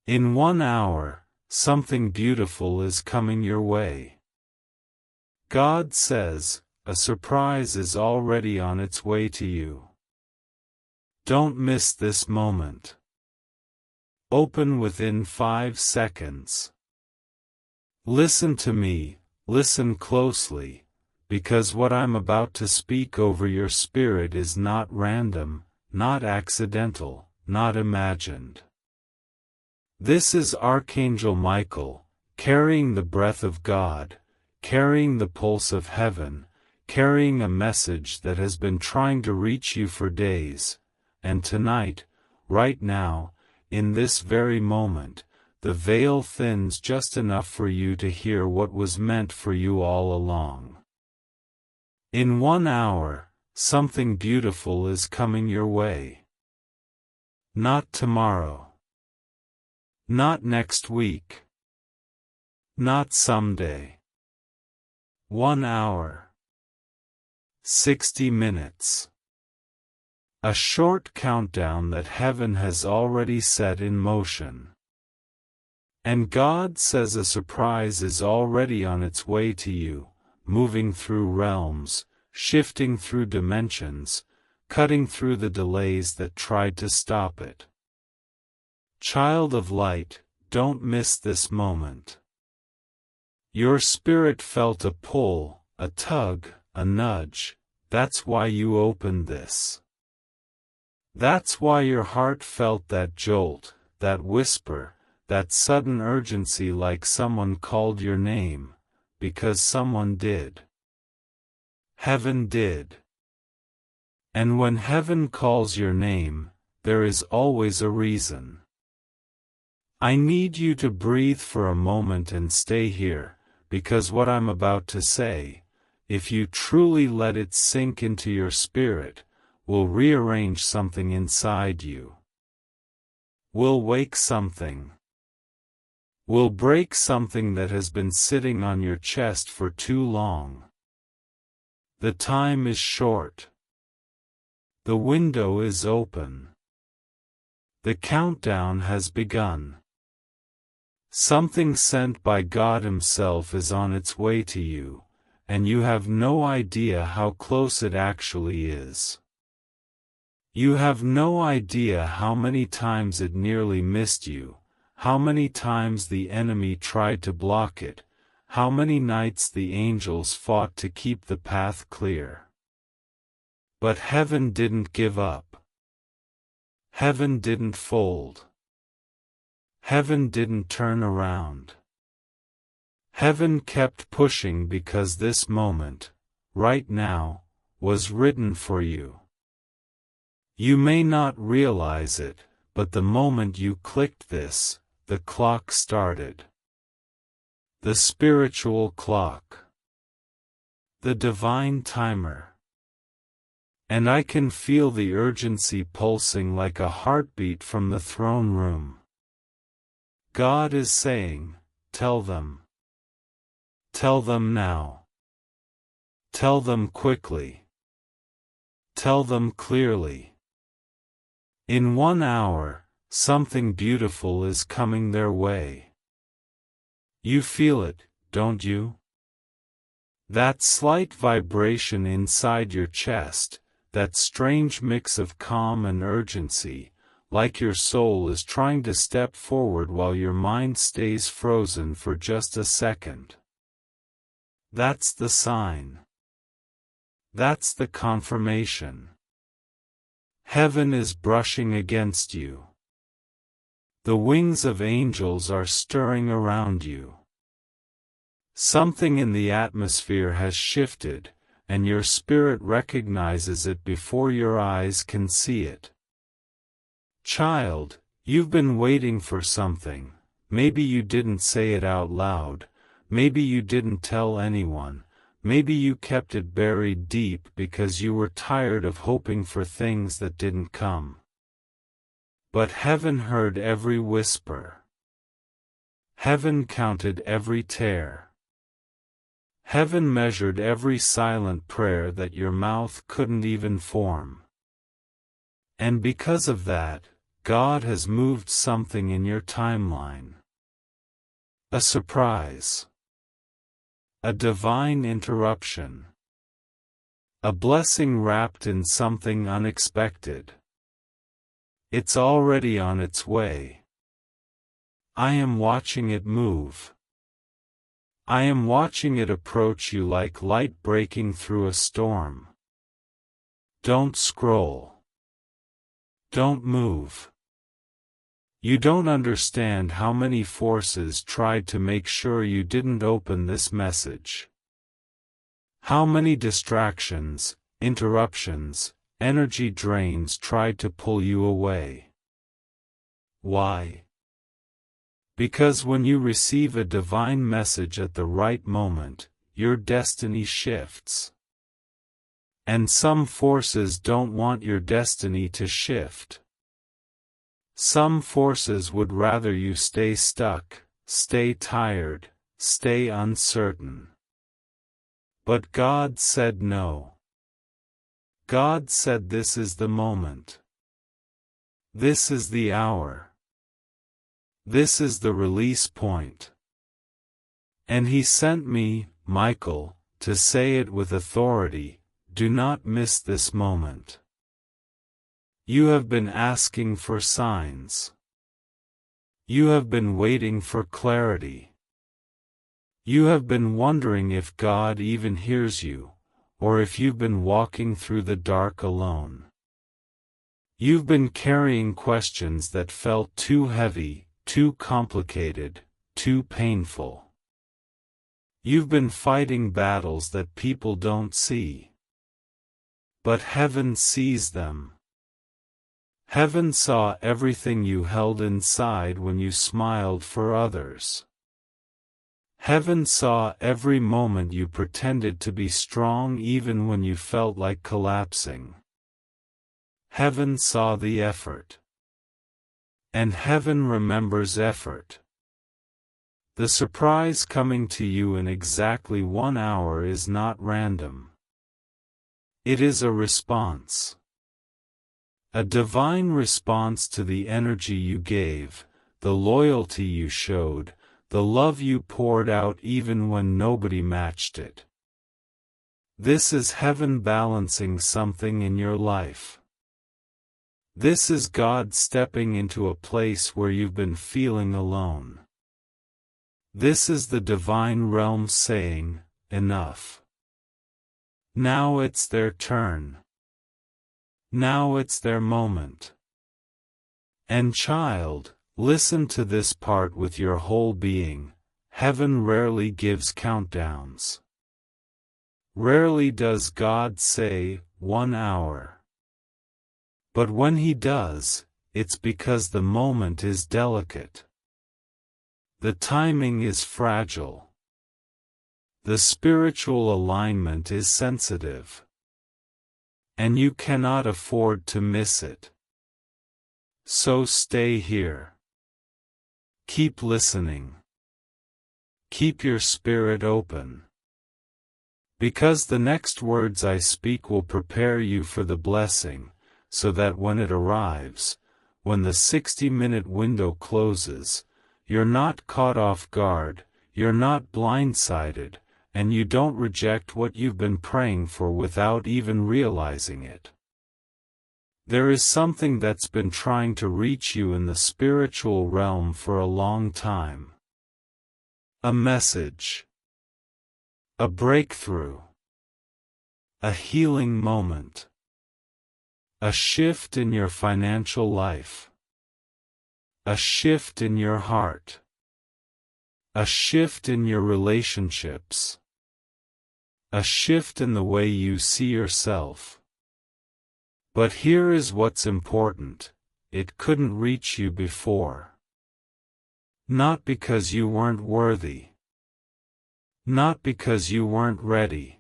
In 1 hour, something beautiful is coming your way. God says, a surprise is already on its way to you. Don't miss this moment. Open within 5 seconds. Listen to me, listen closely, because what I'm about to speak over your spirit is not random, not accidental, not imagined. This is Archangel Michael, carrying the breath of God, carrying the pulse of heaven, carrying a message that has been trying to reach you for days, and tonight, right now, in this very moment, the veil thins just enough for you to hear what was meant for you all along. In 1 hour, something beautiful is coming your way. Not tomorrow. Not next week. Not someday. 1 hour. 60 minutes. A short countdown that heaven has already set in motion. And God says a surprise is already on its way to you, moving through realms, shifting through dimensions, cutting through the delays that tried to stop it. Child of light, don't miss this moment. Your spirit felt a pull, a tug, a nudge. That's why you opened this. That's why your heart felt that jolt, that whisper, that sudden urgency, like someone called your name, because someone did. Heaven did. And when heaven calls your name, there is always a reason. I need you to breathe for a moment and stay here, because what I'm about to say, if you truly let it sink into your spirit, will rearrange something inside you. Will wake something. Will break something that has been sitting on your chest for too long. The time is short. The window is open. The countdown has begun. Something sent by God Himself is on its way to you, and you have no idea how close it actually is. You have no idea how many times it nearly missed you, how many times the enemy tried to block it, how many nights the angels fought to keep the path clear. But heaven didn't give up. Heaven didn't fold. Heaven didn't turn around. Heaven kept pushing because this moment, right now, was written for you. You may not realize it, but the moment you clicked this, the clock started. The spiritual clock. The divine timer. And I can feel the urgency pulsing like a heartbeat from the throne room. God is saying, tell them. Tell them now. Tell them quickly. Tell them clearly. In 1 hour, something beautiful is coming their way. You feel it, don't you? That slight vibration inside your chest, that strange mix of calm and urgency, like your soul is trying to step forward while your mind stays frozen for just a second. That's the sign. That's the confirmation. Heaven is brushing against you. The wings of angels are stirring around you. Something in the atmosphere has shifted, and your spirit recognizes it before your eyes can see it. Child, you've been waiting for something. Maybe you didn't say it out loud, maybe you didn't tell anyone, maybe you kept it buried deep because you were tired of hoping for things that didn't come. But heaven heard every whisper. Heaven counted every tear. Heaven measured every silent prayer that your mouth couldn't even form. And because of that, God has moved something in your timeline. A surprise. A divine interruption. A blessing wrapped in something unexpected. It's already on its way. I am watching it move. I am watching it approach you like light breaking through a storm. Don't scroll. Don't move. You don't understand how many forces tried to make sure you didn't open this message. How many distractions, interruptions, energy drains tried to pull you away. Why? Because when you receive a divine message at the right moment, your destiny shifts. And some forces don't want your destiny to shift. Some forces would rather you stay stuck, stay tired, stay uncertain. But God said no. God said this is the moment. This is the hour. This is the release point. And He sent me, Michael, to say it with authority, do not miss this moment. You have been asking for signs. You have been waiting for clarity. You have been wondering if God even hears you, or if you've been walking through the dark alone. You've been carrying questions that felt too heavy, too complicated, too painful. You've been fighting battles that people don't see. But heaven sees them. Heaven saw everything you held inside when you smiled for others. Heaven saw every moment you pretended to be strong even when you felt like collapsing. Heaven saw the effort. And heaven remembers effort. The surprise coming to you in exactly 1 hour is not random. It is a response. A divine response to the energy you gave, the loyalty you showed, the love you poured out even when nobody matched it. This is heaven balancing something in your life. This is God stepping into a place where you've been feeling alone. This is the divine realm saying, enough. Now it's their turn. Now it's their moment. And child, listen to this part with your whole being. Heaven rarely gives countdowns. Rarely does God say, 1 hour. But when He does, it's because the moment is delicate. The timing is fragile. The spiritual alignment is sensitive. And you cannot afford to miss it. So stay here. Keep listening. Keep your spirit open. Because the next words I speak will prepare you for the blessing, so that when it arrives, when the 60-minute window closes, you're not caught off guard, you're not blindsided, and you don't reject what you've been praying for without even realizing it. There is something that's been trying to reach you in the spiritual realm for a long time. A message. A breakthrough. A healing moment. A shift in your financial life. A shift in your heart. A shift in your relationships. A shift in the way you see yourself. But here is what's important: it couldn't reach you before. Not because you weren't worthy. Not because you weren't ready.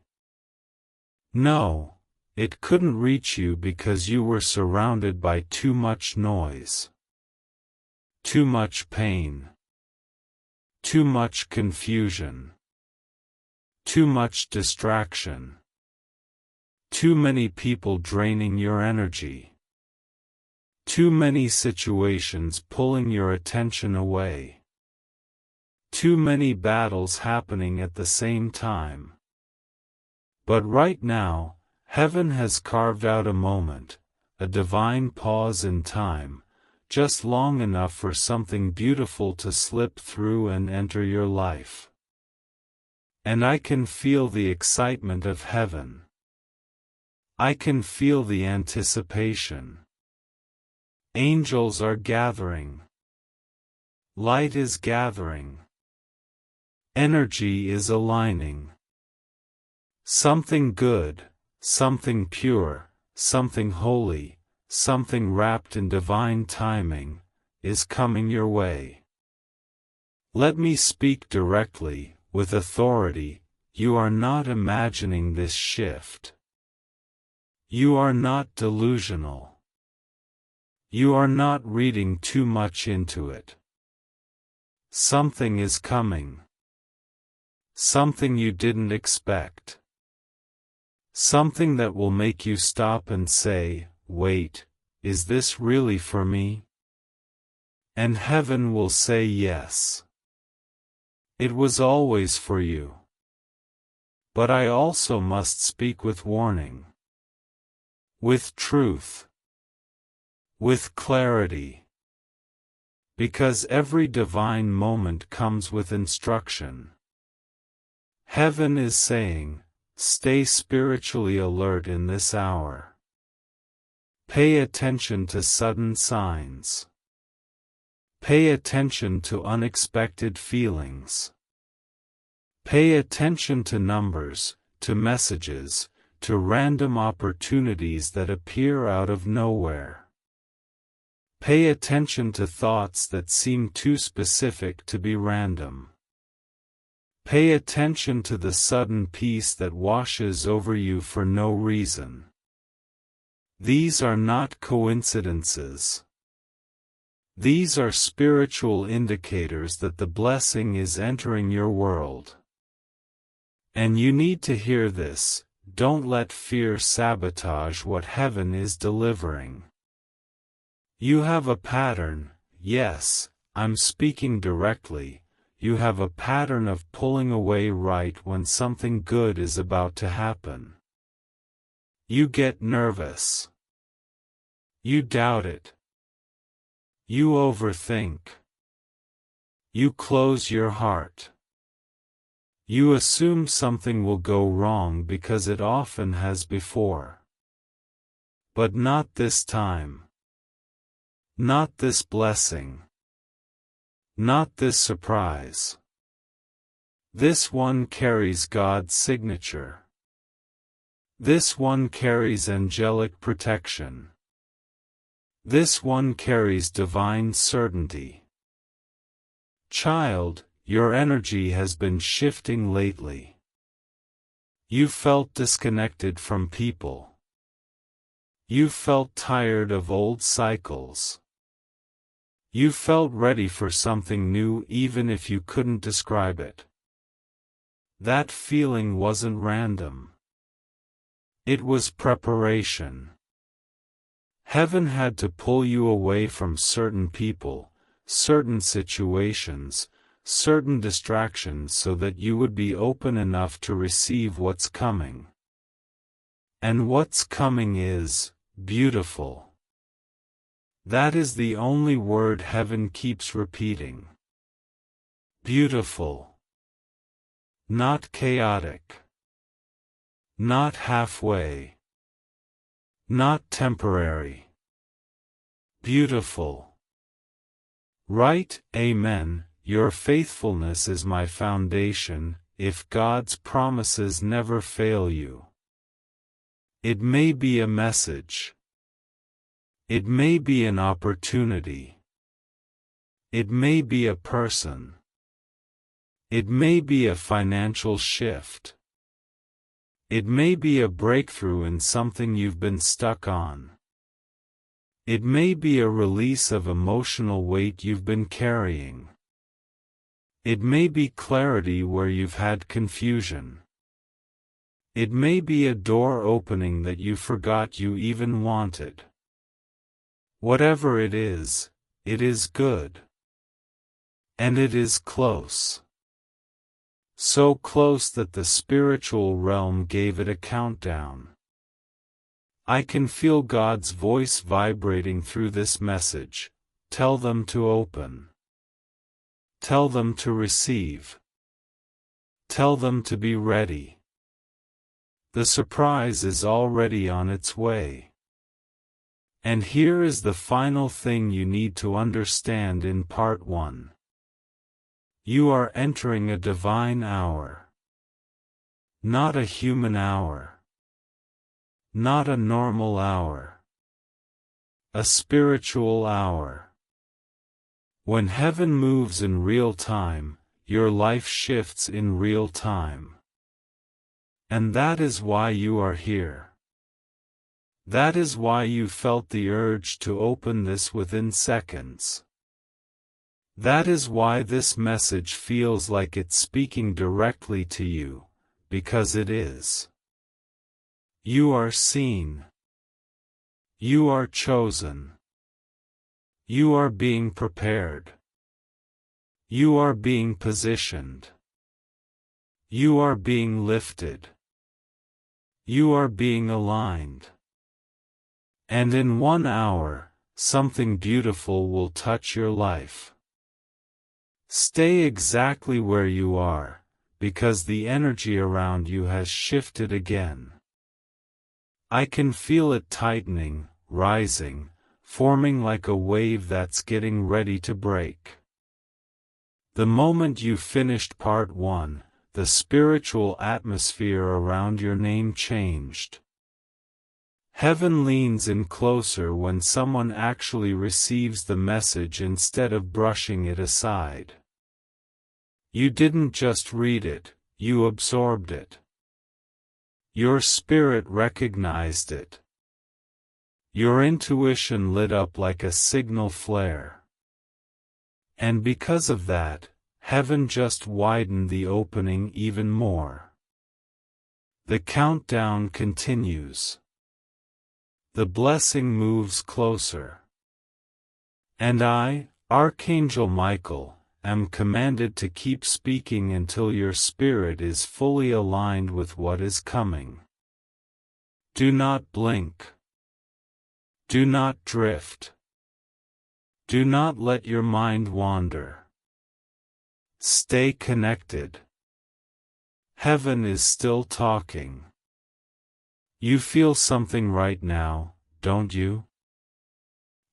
No, it couldn't reach you because you were surrounded by too much noise. Too much pain. Too much confusion. Too much distraction. Too many people draining your energy. Too many situations pulling your attention away. Too many battles happening at the same time. But right now, heaven has carved out a moment, a divine pause in time, just long enough for something beautiful to slip through and enter your life. And I can feel the excitement of heaven. I can feel the anticipation. Angels are gathering. Light is gathering. Energy is aligning. Something good, something pure, something holy, something wrapped in divine timing, is coming your way. Let me speak directly, with authority. You are not imagining this shift. You are not delusional. You are not reading too much into it. Something is coming. Something you didn't expect. Something that will make you stop and say, wait, is this really for me? And heaven will say yes. It was always for you. But I also must speak with warning. With truth. With clarity. Because every divine moment comes with instruction. Heaven is saying, stay spiritually alert in this hour. Pay attention to sudden signs. Pay attention to unexpected feelings. Pay attention to numbers, to messages, to random opportunities that appear out of nowhere. Pay attention to thoughts that seem too specific to be random. Pay attention to the sudden peace that washes over you for no reason. These are not coincidences. These are spiritual indicators that the blessing is entering your world. And you need to hear this. Don't let fear sabotage what heaven is delivering. You have a pattern, yes, I'm speaking directly. You have a pattern of pulling away right when something good is about to happen. You get nervous. You doubt it. You overthink. You close your heart. You assume something will go wrong because it often has before. But not this time. Not this blessing. Not this surprise. This one carries God's signature. This one carries angelic protection. This one carries divine certainty. Child, your energy has been shifting lately. You felt disconnected from people. You felt tired of old cycles. You felt ready for something new even if you couldn't describe it. That feeling wasn't random. It was preparation. Heaven had to pull you away from certain people, certain situations, certain distractions so that you would be open enough to receive what's coming. And what's coming is beautiful. That is the only word heaven keeps repeating. Beautiful. Not chaotic. Not halfway. Not temporary. Beautiful. Right, amen. Your faithfulness is my foundation, if God's promises never fail you. It may be a message. It may be an opportunity. It may be a person. It may be a financial shift. It may be a breakthrough in something you've been stuck on. It may be a release of emotional weight you've been carrying. It may be clarity where you've had confusion. It may be a door opening that you forgot you even wanted. Whatever it is good. And it is close. So close that the spiritual realm gave it a countdown. I can feel God's voice vibrating through this message. Tell them to open. Tell them to receive. Tell them to be ready. The surprise is already on its way. And here is the final thing you need to understand in part 1. You are entering a divine hour. Not a human hour. Not a normal hour. A spiritual hour. When heaven moves in real time, your life shifts in real time. And that is why you are here. That is why you felt the urge to open this within seconds. That is why this message feels like it's speaking directly to you, because it is. You are seen. You are chosen. You are being prepared. You are being positioned. You are being lifted. You are being aligned. And in 1 hour, something beautiful will touch your life. Stay exactly where you are, because the energy around you has shifted again. I can feel it tightening, rising, forming like a wave that's getting ready to break. The moment you finished part 1, the spiritual atmosphere around your name changed. Heaven leans in closer when someone actually receives the message instead of brushing it aside. You didn't just read it, you absorbed it. Your spirit recognized it. Your intuition lit up like a signal flare. And because of that, heaven just widened the opening even more. The countdown continues. The blessing moves closer. And I, Archangel Michael, am commanded to keep speaking until your spirit is fully aligned with what is coming. Do not blink. Do not drift. Do not let your mind wander. Stay connected. Heaven is still talking. You feel something right now, don't you?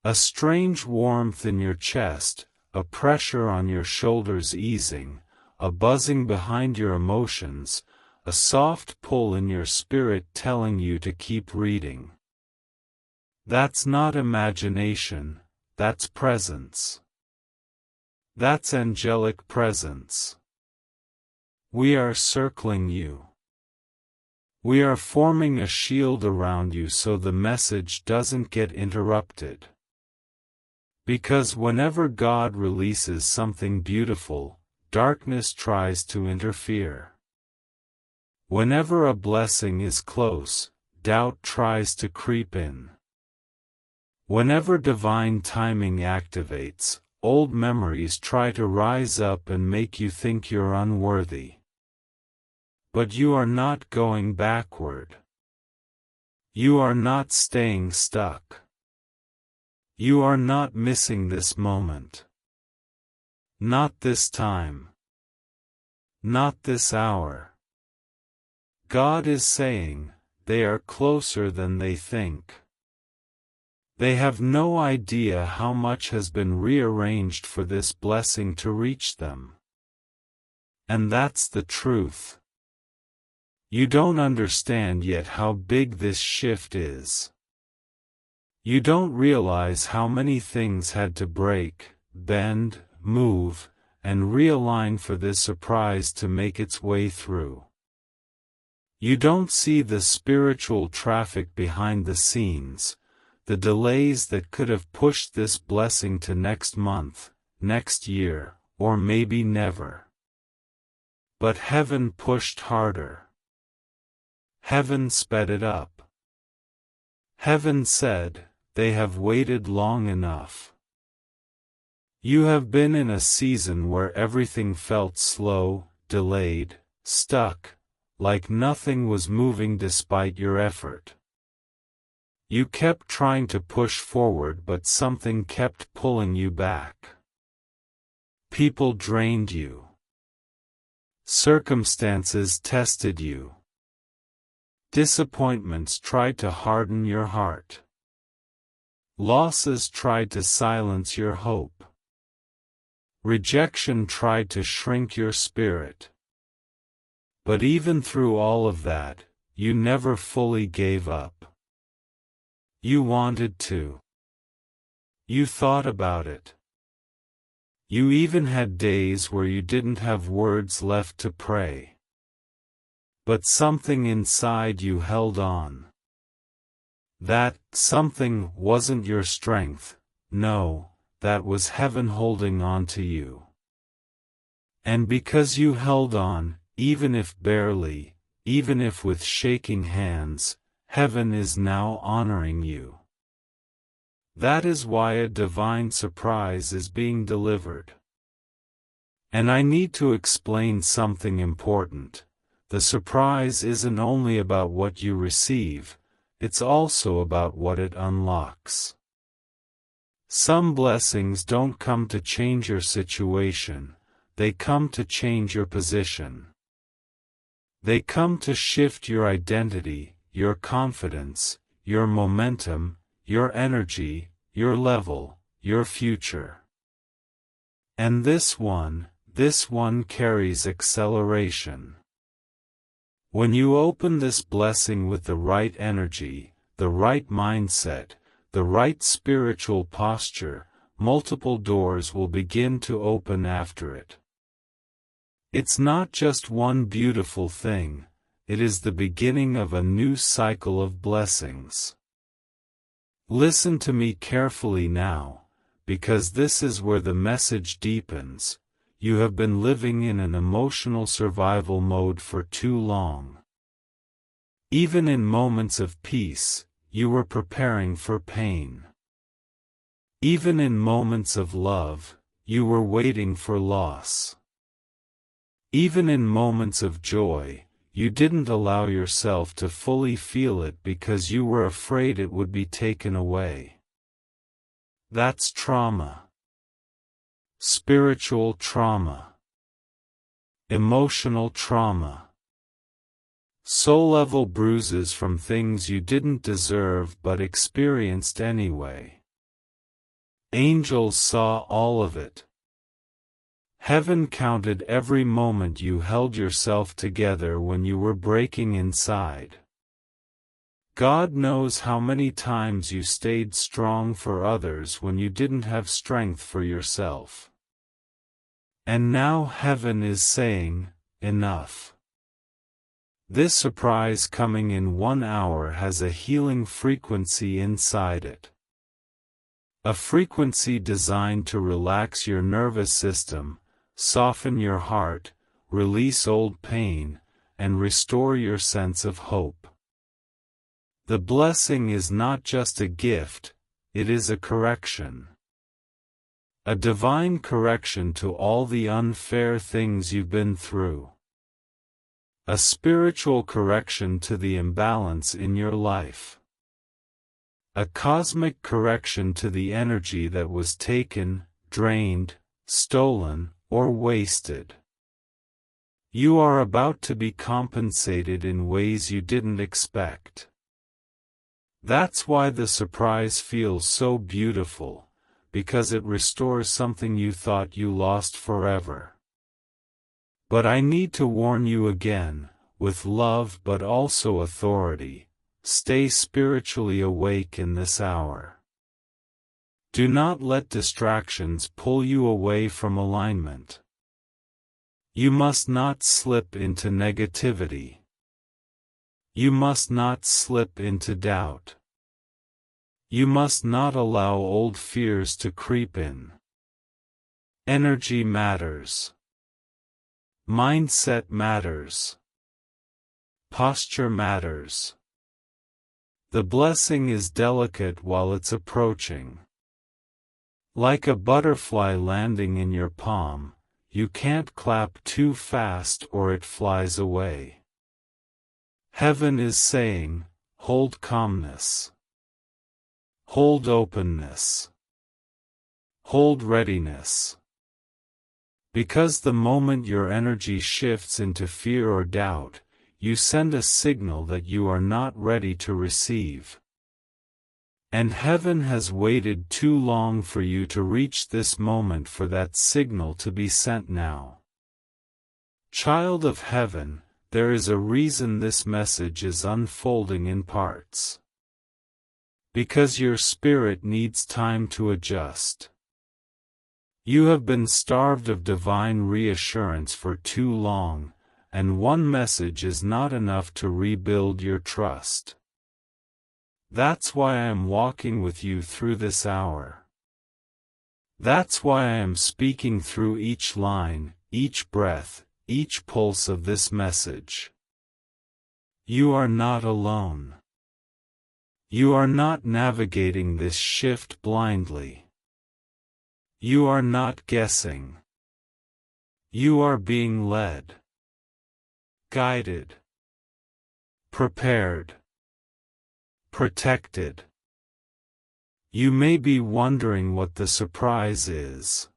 A strange warmth in your chest, a pressure on your shoulders easing, a buzzing behind your emotions, a soft pull in your spirit telling you to keep reading. That's not imagination, that's presence. That's angelic presence. We are circling you. We are forming a shield around you so the message doesn't get interrupted. Because whenever God releases something beautiful, darkness tries to interfere. Whenever a blessing is close, doubt tries to creep in. Whenever divine timing activates, old memories try to rise up and make you think you're unworthy. But you are not going backward. You are not staying stuck. You are not missing this moment. Not this time. Not this hour. God is saying, they are closer than they think. They have no idea how much has been rearranged for this blessing to reach them. And that's the truth. You don't understand yet how big this shift is. You don't realize how many things had to break, bend, move, and realign for this surprise to make its way through. You don't see the spiritual traffic behind the scenes, the delays that could have pushed this blessing to next month, next year, or maybe never. But heaven pushed harder. Heaven sped it up. Heaven said, they have waited long enough. You have been in a season where everything felt slow, delayed, stuck, like nothing was moving despite your effort. You kept trying to push forward, but something kept pulling you back. People drained you. Circumstances tested you. Disappointments tried to harden your heart. Losses tried to silence your hope. Rejection tried to shrink your spirit. But even through all of that, you never fully gave up. You wanted to. You thought about it. You even had days where you didn't have words left to pray. But something inside you held on. That something wasn't your strength, no, that was heaven holding on to you. And because you held on, even if barely, even if with shaking hands, heaven is now honoring you. That is why a divine surprise is being delivered. And I need to explain something important. The surprise isn't only about what you receive, it's also about what it unlocks. Some blessings don't come to change your situation, they come to change your position. They come to shift your identity, your confidence, your momentum, your energy, your level, your future. And this one carries acceleration. When you open this blessing with the right energy, the right mindset, the right spiritual posture, multiple doors will begin to open after it. It's not just one beautiful thing, it is the beginning of a new cycle of blessings. Listen to me carefully now, because this is where the message deepens. You have been living in an emotional survival mode for too long. Even in moments of peace, you were preparing for pain. Even in moments of love, you were waiting for loss. Even in moments of joy, you didn't allow yourself to fully feel it because you were afraid it would be taken away. That's trauma. Spiritual trauma. Emotional trauma. Soul-level bruises from things you didn't deserve but experienced anyway. Angels saw all of it. Heaven counted every moment you held yourself together when you were breaking inside. God knows how many times you stayed strong for others when you didn't have strength for yourself. And now heaven is saying, enough. This surprise coming in 1 hour has a healing frequency inside it. A frequency designed to relax your nervous system, soften your heart, release old pain, and restore your sense of hope. The blessing is not just a gift, it is a correction. A divine correction to all the unfair things you've been through. A spiritual correction to the imbalance in your life. A cosmic correction to the energy that was taken, drained, stolen, or wasted. You are about to be compensated in ways you didn't expect. That's why the surprise feels so beautiful, because it restores something you thought you lost forever. But I need to warn you again, with love but also authority, stay spiritually awake in this hour. Do not let distractions pull you away from alignment. You must not slip into negativity. You must not slip into doubt. You must not allow old fears to creep in. Energy matters. Mindset matters. Posture matters. The blessing is delicate while it's approaching. Like a butterfly landing in your palm, you can't clap too fast or it flies away. Heaven is saying, hold calmness. Hold openness. Hold readiness. Because the moment your energy shifts into fear or doubt, you send a signal that you are not ready to receive. And heaven has waited too long for you to reach this moment for that signal to be sent now. Child of heaven, there is a reason this message is unfolding in parts. Because your spirit needs time to adjust. You have been starved of divine reassurance for too long, and one message is not enough to rebuild your trust. That's why I am walking with you through this hour. That's why I am speaking through each line, each breath, each pulse of this message. You are not alone. You are not navigating this shift blindly. You are not guessing. You are being led, guided, prepared, protected. You may be wondering what the surprise is.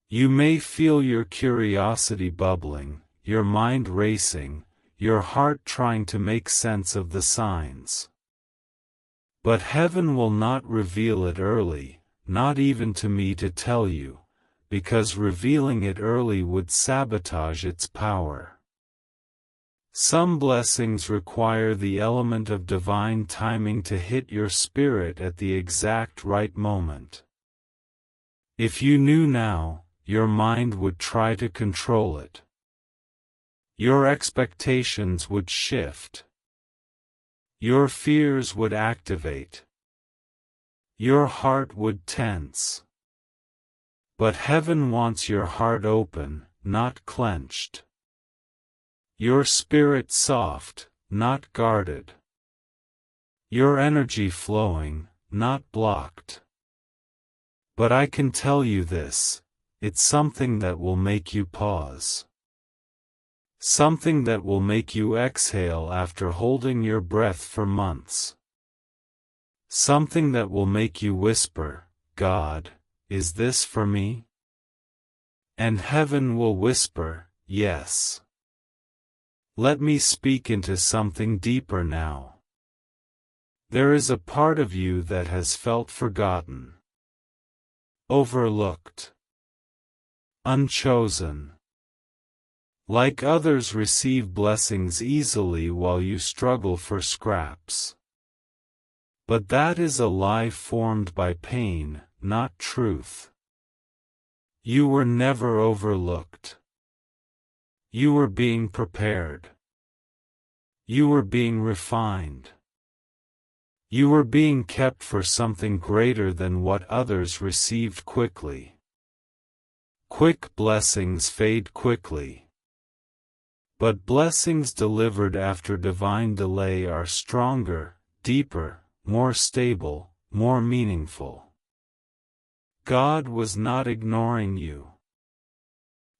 You may feel your curiosity bubbling, your mind racing, your heart trying to make sense of the signs. But heaven will not reveal it early, not even to me to tell you, because revealing it early would sabotage its power. Some blessings require the element of divine timing to hit your spirit at the exact right moment. If you knew now, your mind would try to control it. Your expectations would shift. Your fears would activate. Your heart would tense. But heaven wants your heart open, not clenched. Your spirit soft, not guarded. Your energy flowing, not blocked. But I can tell you this, it's something that will make you pause. Something that will make you exhale after holding your breath for months. Something that will make you whisper, God, is this for me? And heaven will whisper, yes. Let me speak into something deeper now. There is a part of you that has felt forgotten, overlooked, unchosen. Like others receive blessings easily while you struggle for scraps. But that is a lie formed by pain, not truth. You were never overlooked. You were being prepared. You were being refined. You were being kept for something greater than what others received quickly. Quick blessings fade quickly. But blessings delivered after divine delay are stronger, deeper, more stable, more meaningful. God was not ignoring you.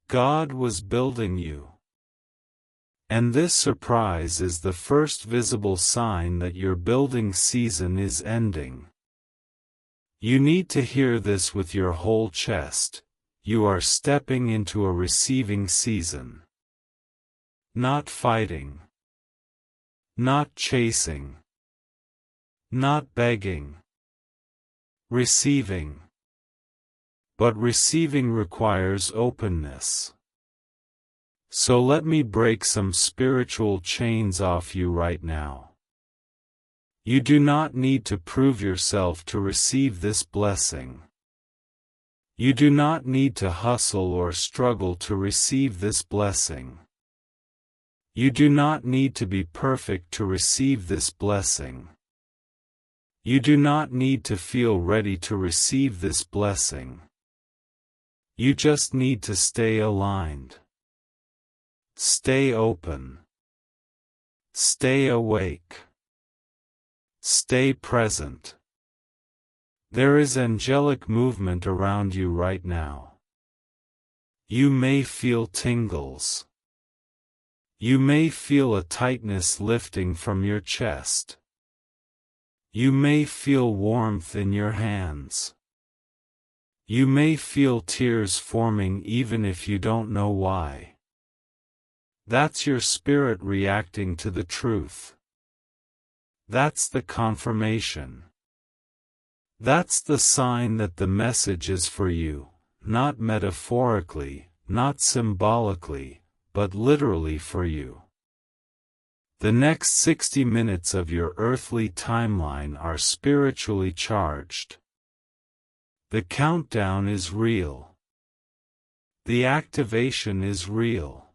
God was building you. And this surprise is the first visible sign that your building season is ending. You need to hear this with your whole chest. You are stepping into a receiving season. Not fighting. Not chasing. Not begging. Receiving. But receiving requires openness. So let me break some spiritual chains off you right now. You do not need to prove yourself to receive this blessing. You do not need to hustle or struggle to receive this blessing. You do not need to be perfect to receive this blessing. You do not need to feel ready to receive this blessing. You just need to stay aligned. Stay open. Stay awake. Stay present. There is angelic movement around you right now. You may feel tingles. You may feel a tightness lifting from your chest. You may feel warmth in your hands. You may feel tears forming even if you don't know why. That's your spirit reacting to the truth. That's the confirmation. That's the sign that the message is for you, not metaphorically, not symbolically, but literally for you. The next 60 minutes of your earthly timeline are spiritually charged. The countdown is real. The activation is real.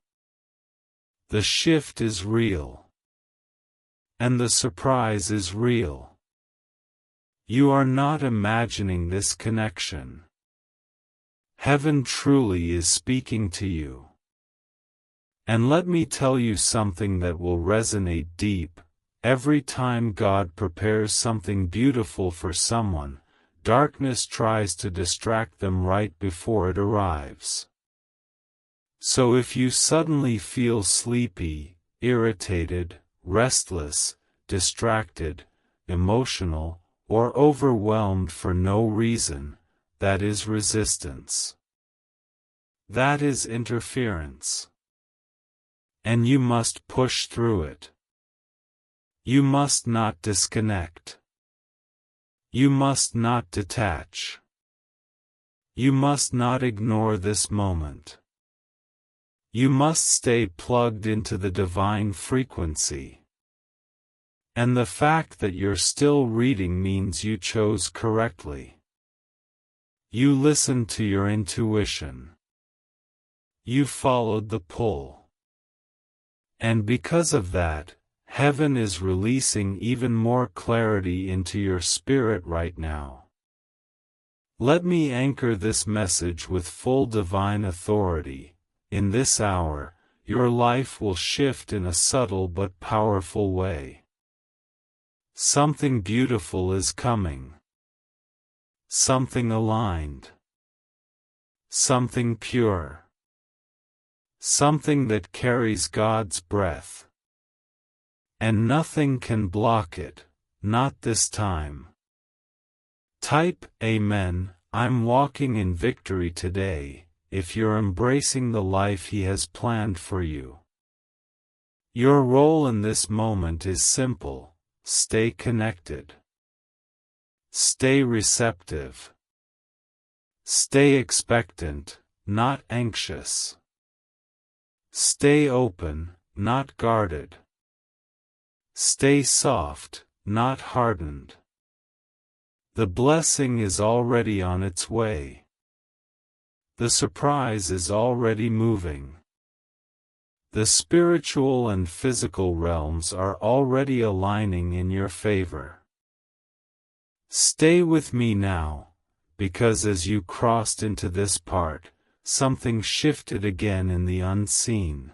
The shift is real. And the surprise is real. You are not imagining this connection. Heaven truly is speaking to you. And let me tell you something that will resonate deep. Every time God prepares something beautiful for someone, darkness tries to distract them right before it arrives. So if you suddenly feel sleepy, irritated, restless, distracted, emotional, or overwhelmed for no reason, that is resistance. That is interference. And you must push through it. You must not disconnect. You must not detach. You must not ignore this moment. You must stay plugged into the divine frequency. And the fact that you're still reading means you chose correctly. You listened to your intuition. You followed the pull. And because of that, heaven is releasing even more clarity into your spirit right now. Let me anchor this message with full divine authority. In this hour, your life will shift in a subtle but powerful way. Something beautiful is coming. Something aligned. Something pure. Something that carries God's breath. And nothing can block it, not this time. Type Amen. I'm walking in victory today, if you're embracing the life He has planned for you. Your role in this moment is simple. Stay connected. Stay receptive. Stay expectant, not anxious. Stay open, not guarded. Stay soft, not hardened. The blessing is already on its way. The surprise is already moving. The spiritual and physical realms are already aligning in your favor. Stay with me now, because as you crossed into this part, something shifted again in the unseen.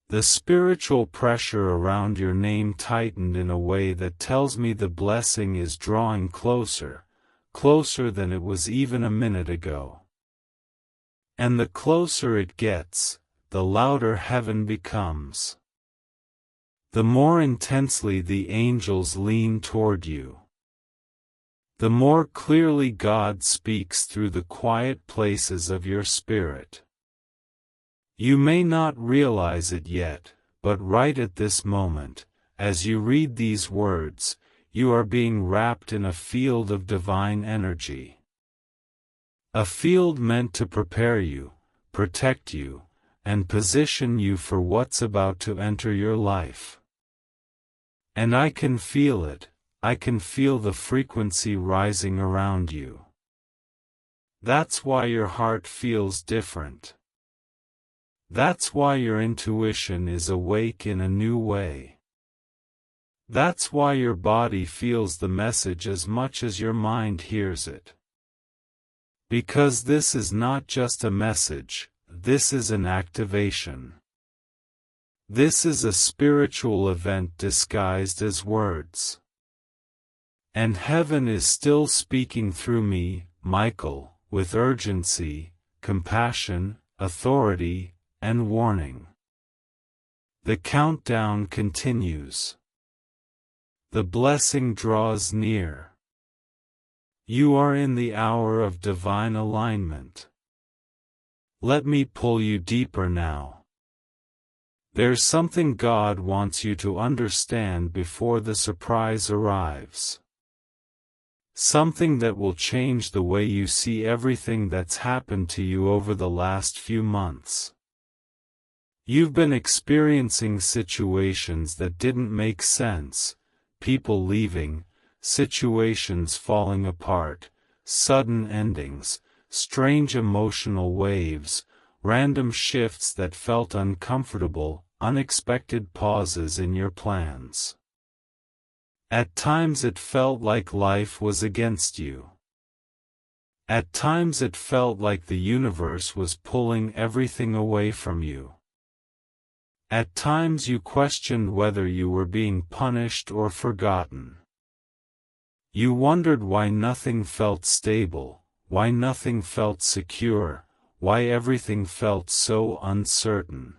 The spiritual pressure around your name tightened in a way that tells me the blessing is drawing closer, closer than it was even a minute ago. And the closer it gets, the louder heaven becomes. The more intensely the angels lean toward you. The more clearly God speaks through the quiet places of your spirit. You may not realize it yet, but right at this moment, as you read these words, you are being wrapped in a field of divine energy. A field meant to prepare you, protect you, and position you for what's about to enter your life. And I can feel it, I can feel the frequency rising around you. That's why your heart feels different. That's why your intuition is awake in a new way. That's why your body feels the message as much as your mind hears it. Because this is not just a message, this is an activation. This is a spiritual event disguised as words. And heaven is still speaking through me, Michael, with urgency, compassion, authority, and warning. The countdown continues. The blessing draws near. You are in the hour of divine alignment. Let me pull you deeper now. There's something God wants you to understand before the surprise arrives. Something that will change the way you see everything that's happened to you over the last few months. You've been experiencing situations that didn't make sense, people leaving, situations falling apart, sudden endings, strange emotional waves, random shifts that felt uncomfortable, unexpected pauses in your plans. At times it felt like life was against you. At times it felt like the universe was pulling everything away from you. At times you questioned whether you were being punished or forgotten. You wondered why nothing felt stable, why nothing felt secure, why everything felt so uncertain.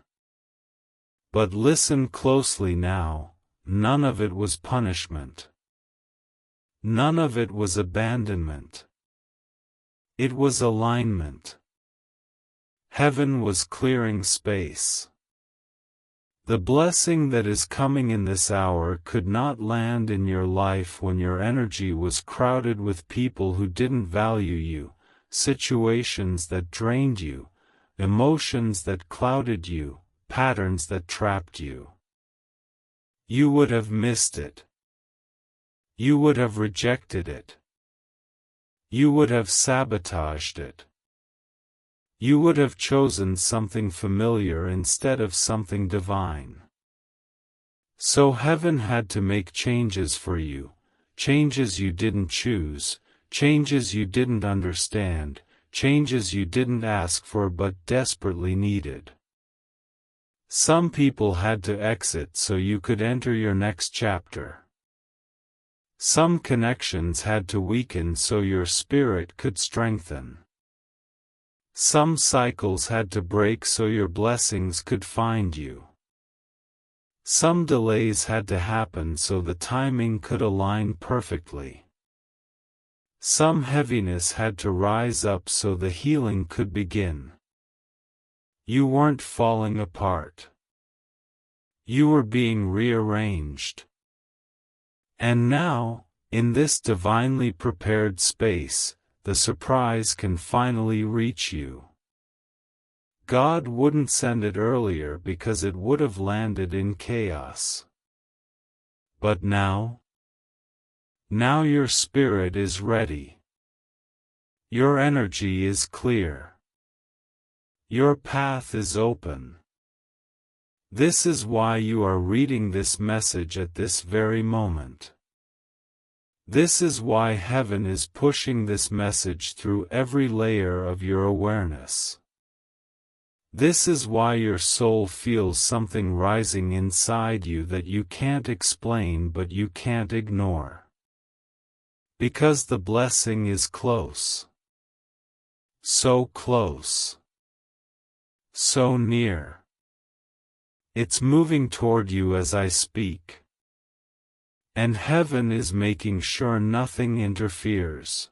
But listen closely now. None of it was punishment. None of it was abandonment. It was alignment. Heaven was clearing space. The blessing that is coming in this hour could not land in your life when your energy was crowded with people who didn't value you, situations that drained you, emotions that clouded you, patterns that trapped you. You would have missed it. You would have rejected it. You would have sabotaged it. You would have chosen something familiar instead of something divine. So heaven had to make changes for you, changes you didn't choose, changes you didn't understand, changes you didn't ask for but desperately needed. Some people had to exit so you could enter your next chapter. Some connections had to weaken so your spirit could strengthen. Some cycles had to break so your blessings could find you. Some delays had to happen so the timing could align perfectly. Some heaviness had to rise up so the healing could begin. You weren't falling apart. You were being rearranged. And now, in this divinely prepared space, the surprise can finally reach you. God wouldn't send it earlier because it would have landed in chaos. But now your spirit is ready. Your energy is clear. Your path is open. This is why you are reading this message at this very moment. This is why heaven is pushing this message through every layer of your awareness. This is why your soul feels something rising inside you that you can't explain but you can't ignore. Because the blessing is close. So close. So near. It's moving toward you as I speak. And heaven is making sure nothing interferes.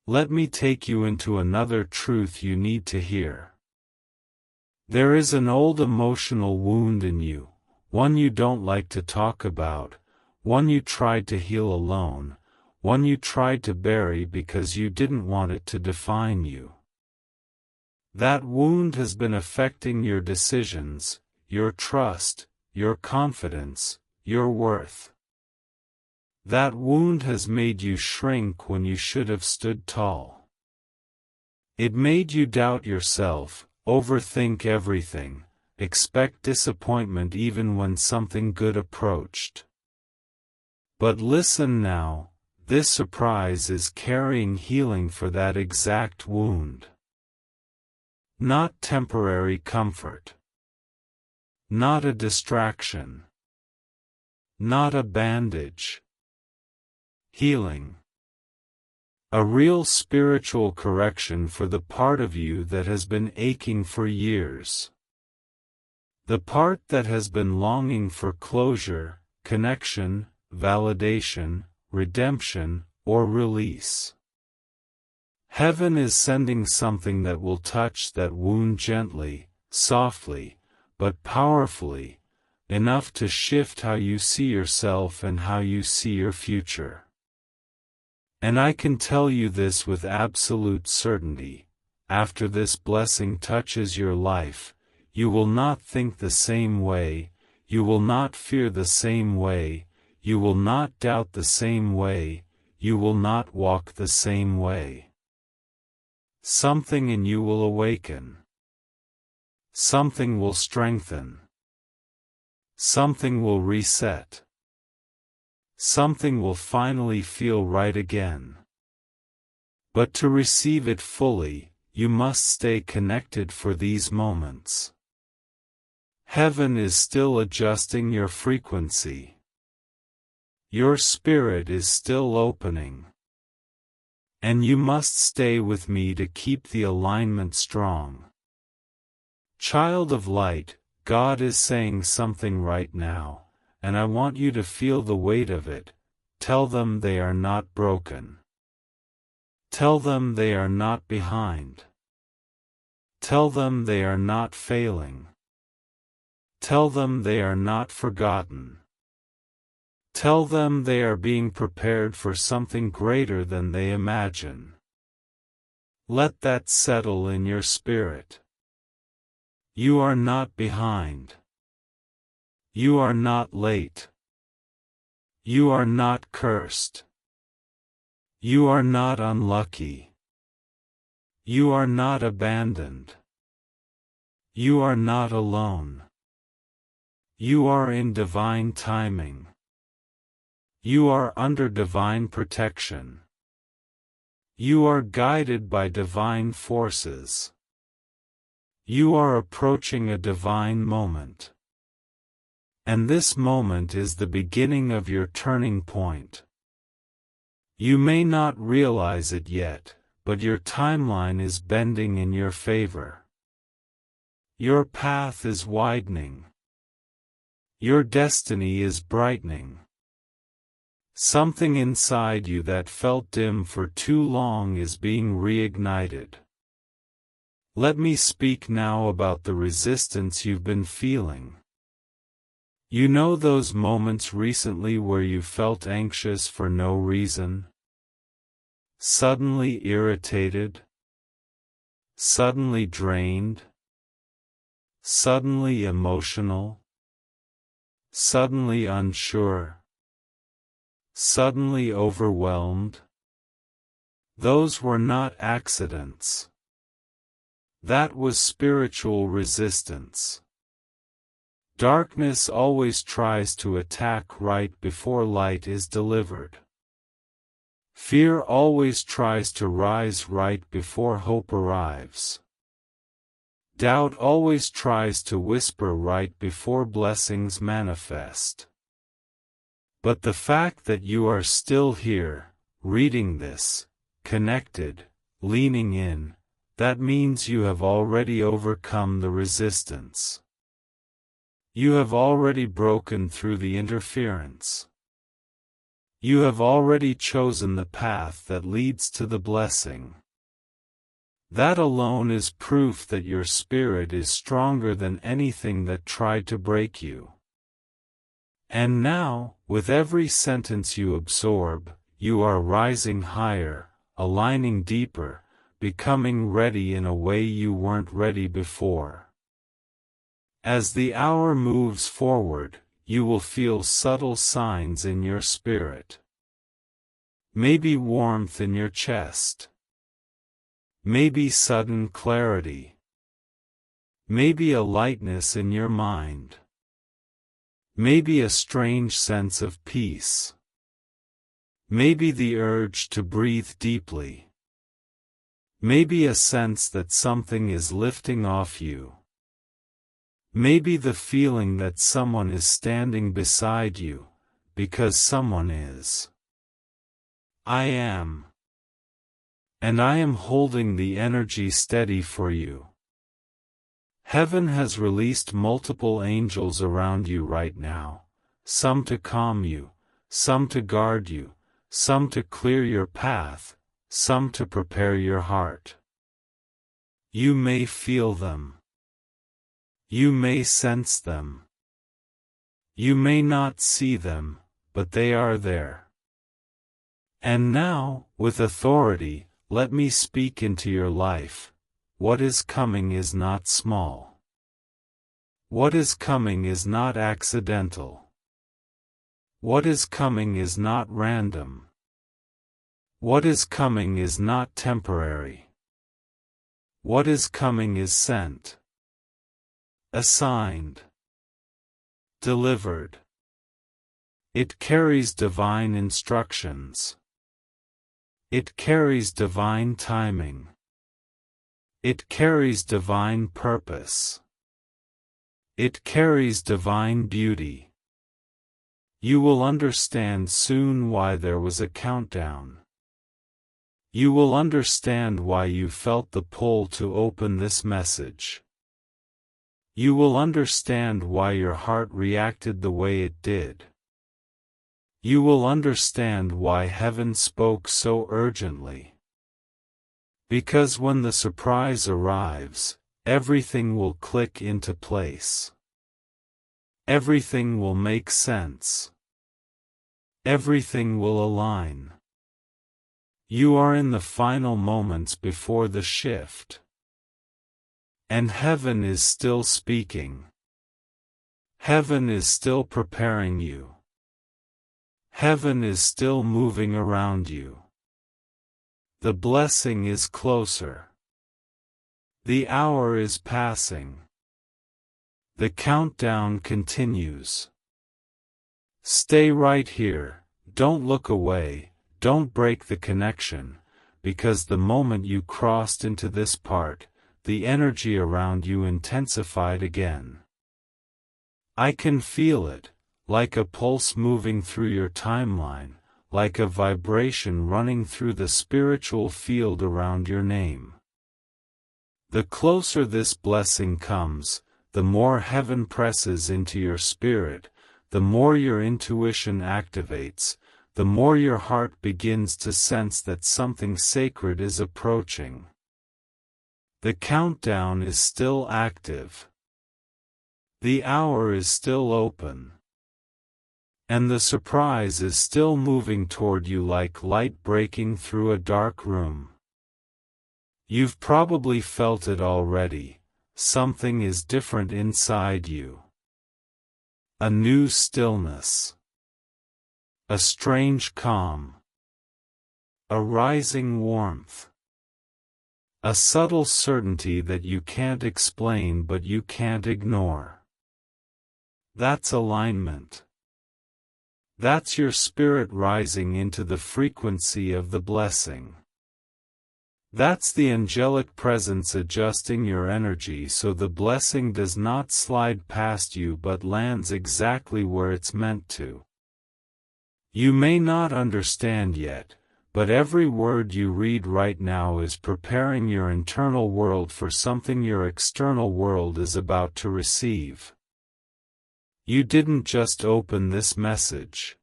Let me take you into another truth you need to hear. There is an old emotional wound in you, one you don't like to talk about, one you tried to heal alone, one you tried to bury because you didn't want it to define you. That wound has been affecting your decisions, your trust, your confidence, your worth. That wound has made you shrink when you should have stood tall. It made you doubt yourself, overthink everything, expect disappointment even when something good approached. But listen now, this surprise is carrying healing for that exact wound. Not temporary comfort. Not a distraction. Not a bandage. healing. A real spiritual correction for the part of you that has been aching for years. The part that has been longing for closure, connection, validation, redemption, or release. Heaven is sending something that will touch that wound gently, softly, but powerfully, enough to shift how you see yourself and how you see your future. And I can tell you this with absolute certainty: after this blessing touches your life, you will not think the same way, you will not fear the same way, you will not doubt the same way, you will not walk the same way. Something in you will awaken. Something will strengthen. Something will reset. Something will finally feel right again. But to receive it fully, you must stay connected for these moments. Heaven is still adjusting your frequency. Your spirit is still opening. And you must stay with me to keep the alignment strong. Child of light, God is saying something right now, and I want you to feel the weight of it. Tell them they are not broken. Tell them they are not behind. Tell them they are not failing. Tell them they are not forgotten. Tell them they are being prepared for something greater than they imagine. Let that settle in your spirit. You are not behind. You are not late. You are not cursed. You are not unlucky. You are not abandoned. You are not alone. You are in divine timing. You are under divine protection. You are guided by divine forces. You are approaching a divine moment. And this moment is the beginning of your turning point. You may not realize it yet, but your timeline is bending in your favor. Your path is widening. Your destiny is brightening. Something inside you that felt dim for too long is being reignited. Let me speak now about the resistance you've been feeling. You know those moments recently where you felt anxious for no reason? Suddenly irritated? Suddenly drained? Suddenly emotional? Suddenly unsure? Suddenly overwhelmed? Those were not accidents. That was spiritual resistance. Darkness always tries to attack right before light is delivered. Fear always tries to rise right before hope arrives. Doubt always tries to whisper right before blessings manifest. But the fact that you are still here, reading this, connected, leaning in, that means you have already overcome the resistance. You have already broken through the interference. You have already chosen the path that leads to the blessing. That alone is proof that your spirit is stronger than anything that tried to break you. And now, with every sentence you absorb, you are rising higher, aligning deeper, becoming ready in a way you weren't ready before. As the hour moves forward, you will feel subtle signs in your spirit. Maybe warmth in your chest. Maybe sudden clarity. Maybe a lightness in your mind. Maybe a strange sense of peace. Maybe the urge to breathe deeply. Maybe a sense that something is lifting off you. Maybe the feeling that someone is standing beside you, because someone is. I am. And I am holding the energy steady for you. Heaven has released multiple angels around you right now, some to calm you, some to guard you, some to clear your path, some to prepare your heart. You may feel them. You may sense them. You may not see them, but they are there. And now, with authority, let me speak into your life. What is coming is not small. What is coming is not accidental. What is coming is not random. What is coming is not temporary. What is coming is sent, assigned, delivered. It carries divine instructions. It carries divine timing. It carries divine purpose. It carries divine beauty. You will understand soon why there was a countdown. You will understand why you felt the pull to open this message. You will understand why your heart reacted the way it did. You will understand why heaven spoke so urgently. Because when the surprise arrives, everything will click into place. Everything will make sense. Everything will align. You are in the final moments before the shift. And heaven is still speaking. Heaven is still preparing you. Heaven is still moving around you. The blessing is closer. The hour is passing. The countdown continues. Stay right here, don't look away, don't break the connection, because the moment you crossed into this part, the energy around you intensified again. I can feel it, like a pulse moving through your timeline, like a vibration running through the spiritual field around your name. The closer this blessing comes, the more heaven presses into your spirit, the more your intuition activates, the more your heart begins to sense that something sacred is approaching. The countdown is still active. The hour is still open. And the surprise is still moving toward you like light breaking through a dark room. You've probably felt it already. Something is different inside you. A new stillness. A strange calm. A rising warmth. A subtle certainty that you can't explain but you can't ignore. That's alignment. That's your spirit rising into the frequency of the blessing. That's the angelic presence adjusting your energy so the blessing does not slide past you but lands exactly where it's meant to. You may not understand yet, but every word you read right now is preparing your internal world for something your external world is about to receive. You didn't just open this message.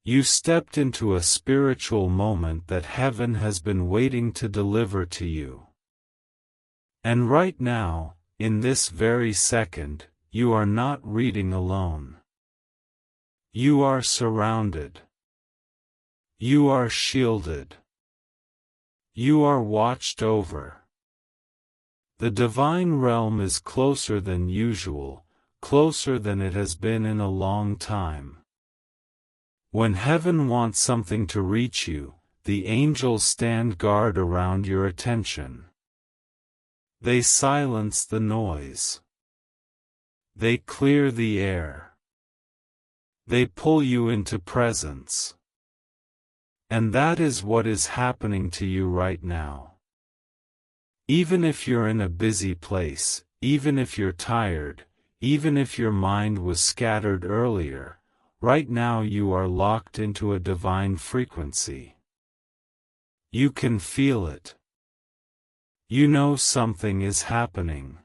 You stepped into a spiritual moment that heaven has been waiting to deliver to you. And right now, in this very second, you are not reading alone. You are surrounded. You are shielded. You are watched over. The divine realm is closer than usual, closer than it has been in a long time. When heaven wants something to reach you, the angels stand guard around your attention. They silence the noise. They clear the air. They pull you into presence. And that is what is happening to you right now. Even if you're in a busy place, even if you're tired, even if your mind was scattered earlier, right now you are locked into a divine frequency. You can feel it. You know something is happening.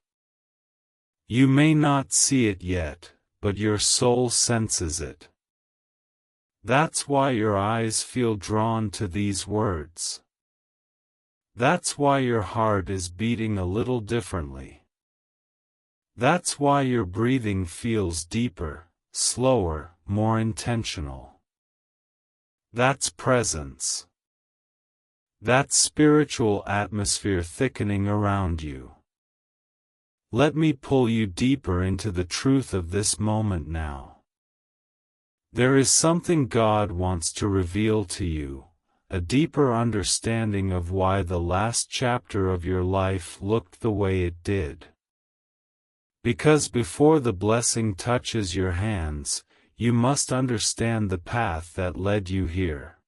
You may not see it yet, but your soul senses it. That's why your eyes feel drawn to these words. That's why your heart is beating a little differently. That's why your breathing feels deeper, slower, more intentional. That's presence. That spiritual atmosphere thickening around you. Let me pull you deeper into the truth of this moment now. There is something God wants to reveal to you, a deeper understanding of why the last chapter of your life looked the way it did. Because before the blessing touches your hands, you must understand the path that led you here.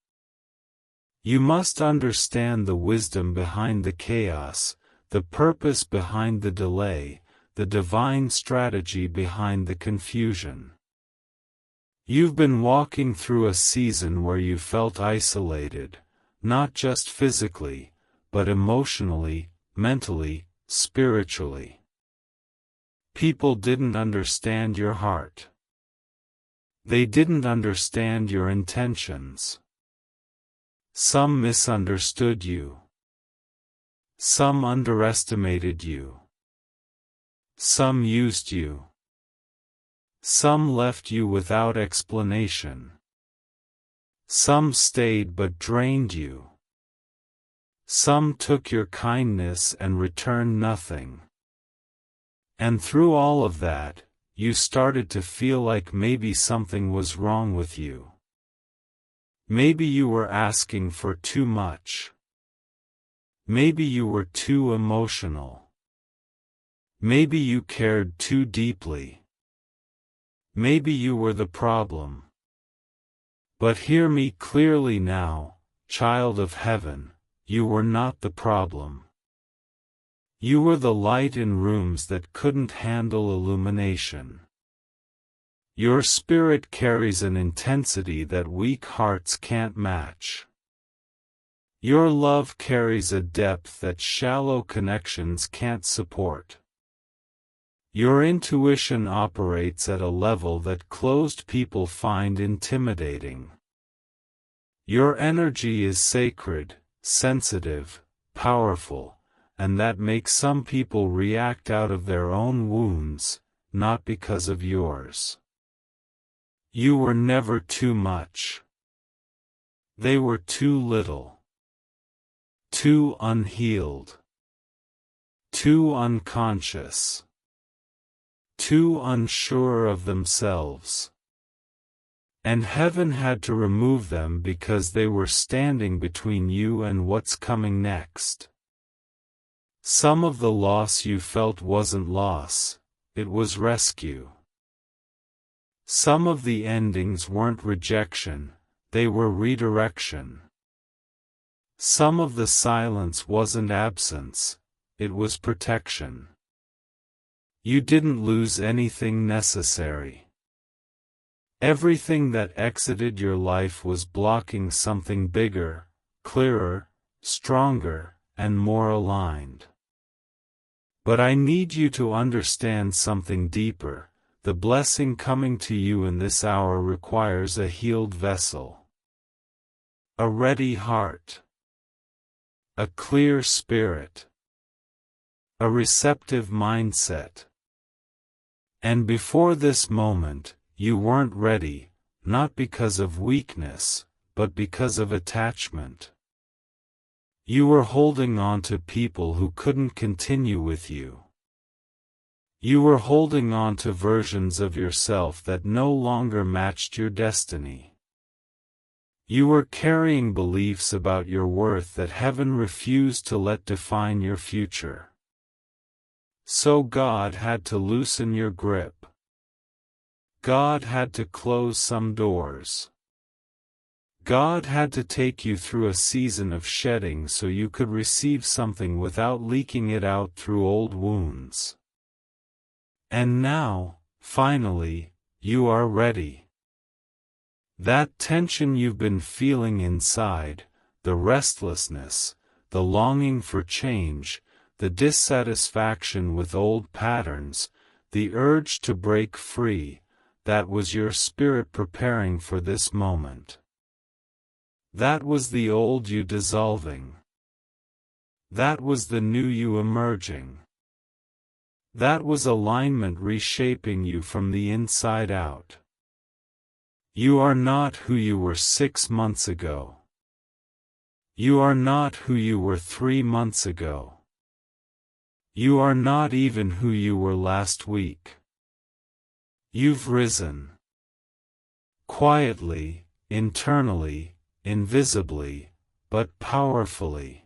You must understand the wisdom behind the chaos, the purpose behind the delay, the divine strategy behind the confusion. You've been walking through a season where you felt isolated, not just physically, but emotionally, mentally, spiritually. People didn't understand your heart. They didn't understand your intentions. Some misunderstood you. Some underestimated you. Some used you. Some left you without explanation. Some stayed but drained you. Some took your kindness and returned nothing. And through all of that, you started to feel like maybe something was wrong with you. Maybe you were asking for too much. Maybe you were too emotional. Maybe you cared too deeply. Maybe you were the problem. But hear me clearly now, child of heaven, you were not the problem. You were the light in rooms that couldn't handle illumination. Your spirit carries an intensity that weak hearts can't match. Your love carries a depth that shallow connections can't support. Your intuition operates at a level that closed people find intimidating. Your energy is sacred, sensitive, powerful, and that makes some people react out of their own wounds, not because of yours. You were never too much. They were too little. Too unhealed. Too unconscious. Too unsure of themselves. And heaven had to remove them because they were standing between you and what's coming next. Some of the loss you felt wasn't loss, it was rescue. Some of the endings weren't rejection, they were redirection. Some of the silence wasn't absence, it was protection. You didn't lose anything necessary. Everything that exited your life was blocking something bigger, clearer, stronger, and more aligned. But I need you to understand something deeper. The blessing coming to you in this hour requires a healed vessel. A ready heart. A clear spirit. A receptive mindset. And before this moment, you weren't ready, not because of weakness, but because of attachment. You were holding on to people who couldn't continue with you. You were holding on to versions of yourself that no longer matched your destiny. You were carrying beliefs about your worth that heaven refused to let define your future. So God had to loosen your grip. God had to close some doors. God had to take you through a season of shedding so you could receive something without leaking it out through old wounds. And now, finally, you are ready. That tension you've been feeling inside, the restlessness, the longing for change, the dissatisfaction with old patterns, the urge to break free, that was your spirit preparing for this moment. That was the old you dissolving. That was the new you emerging. That was alignment reshaping you from the inside out. You are not who you were 6 months ago. You are not who you were 3 months ago. You are not even who you were last week. You've risen. Quietly, internally, invisibly, but powerfully.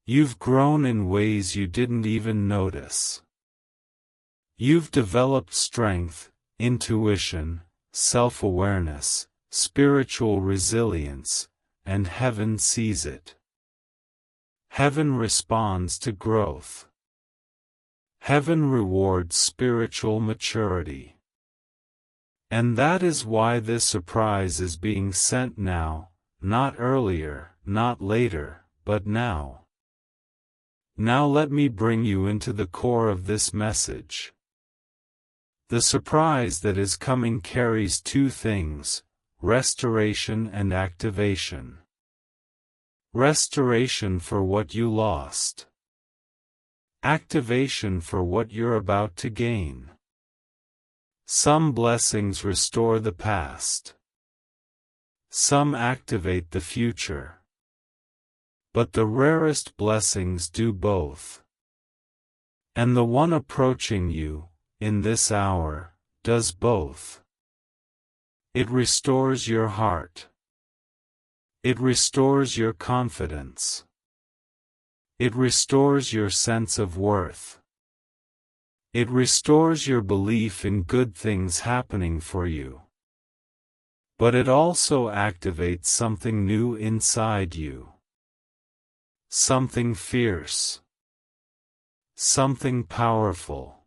You've grown in ways you didn't even notice. You've developed strength, intuition, self-awareness, spiritual resilience, and heaven sees it. Heaven responds to growth. Heaven rewards spiritual maturity. And that is why this surprise is being sent now, not earlier, not later, but now. Now let me bring you into the core of this message. The surprise that is coming carries two things: restoration and activation. Restoration for what you lost. Activation for what you're about to gain. Some blessings restore the past. Some activate the future. But the rarest blessings do both. And the one approaching you, in this hour, does both. It restores your heart. It restores your confidence. It restores your sense of worth. It restores your belief in good things happening for you. But it also activates something new inside you. Something fierce. Something powerful.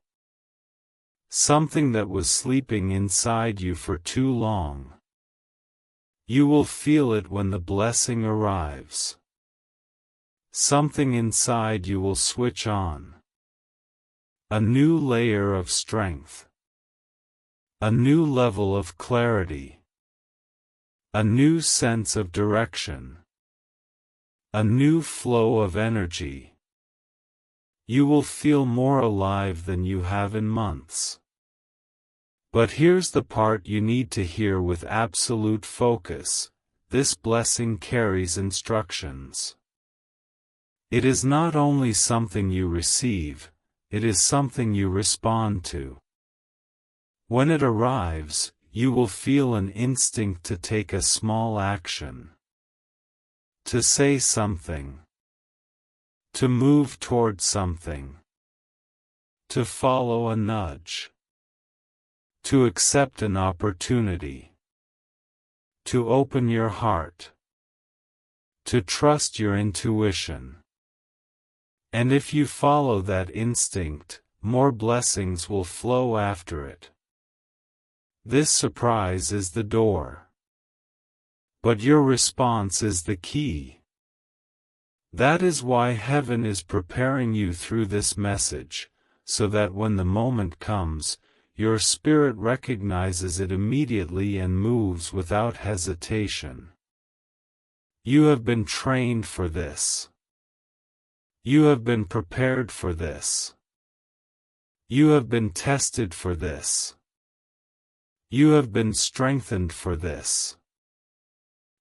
Something that was sleeping inside you for too long. You will feel it when the blessing arrives. Something inside you will switch on. A new layer of strength. A new level of clarity. A new sense of direction. A new flow of energy. You will feel more alive than you have in months. But here's the part you need to hear with absolute focus: this blessing carries instructions. It is not only something you receive, it is something you respond to. When it arrives, you will feel an instinct to take a small action. To say something. To move toward something. To follow a nudge. To accept an opportunity. To open your heart. To trust your intuition. And if you follow that instinct, more blessings will flow after it. This surprise is the door. But your response is the key. That is why heaven is preparing you through this message, so that when the moment comes, your spirit recognizes it immediately and moves without hesitation. You have been trained for this. You have been prepared for this. You have been tested for this. You have been strengthened for this.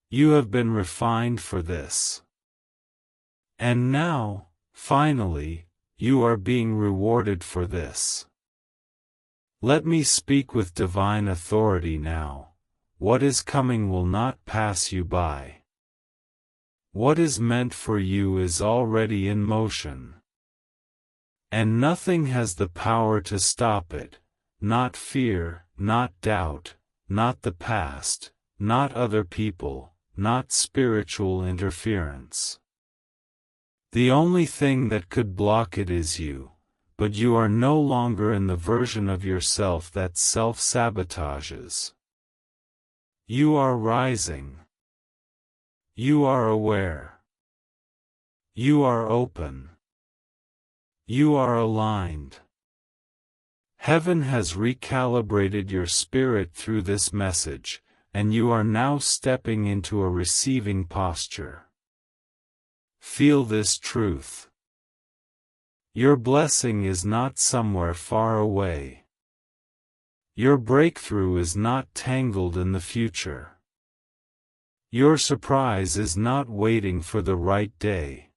You have been refined for this. And now, finally, you are being rewarded for this. Let me speak with divine authority now. What is coming will not pass you by. What is meant for you is already in motion. And nothing has the power to stop it, not fear, not doubt, not the past, not other people, not spiritual interference. The only thing that could block it is you, but you are no longer in the version of yourself that self-sabotages. You are rising. You are aware. You are open. You are aligned. Heaven has recalibrated your spirit through this message, and you are now stepping into a receiving posture. Feel this truth. Your blessing is not somewhere far away. Your breakthrough is not tangled in the future. Your surprise is not waiting for the right day.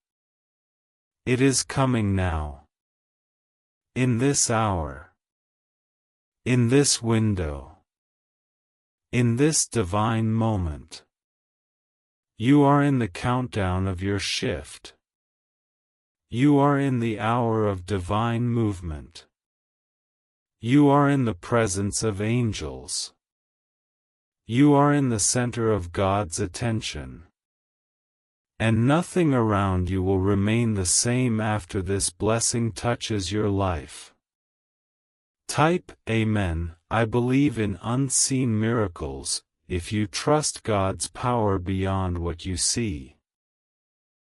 It is coming now. In this hour. In this window. In this divine moment. You are in the countdown of your shift. You are in the hour of divine movement. You are in the presence of angels. You are in the center of God's attention. And nothing around you will remain the same after this blessing touches your life. Type Amen. I believe in unseen miracles, if you trust God's power beyond what you see.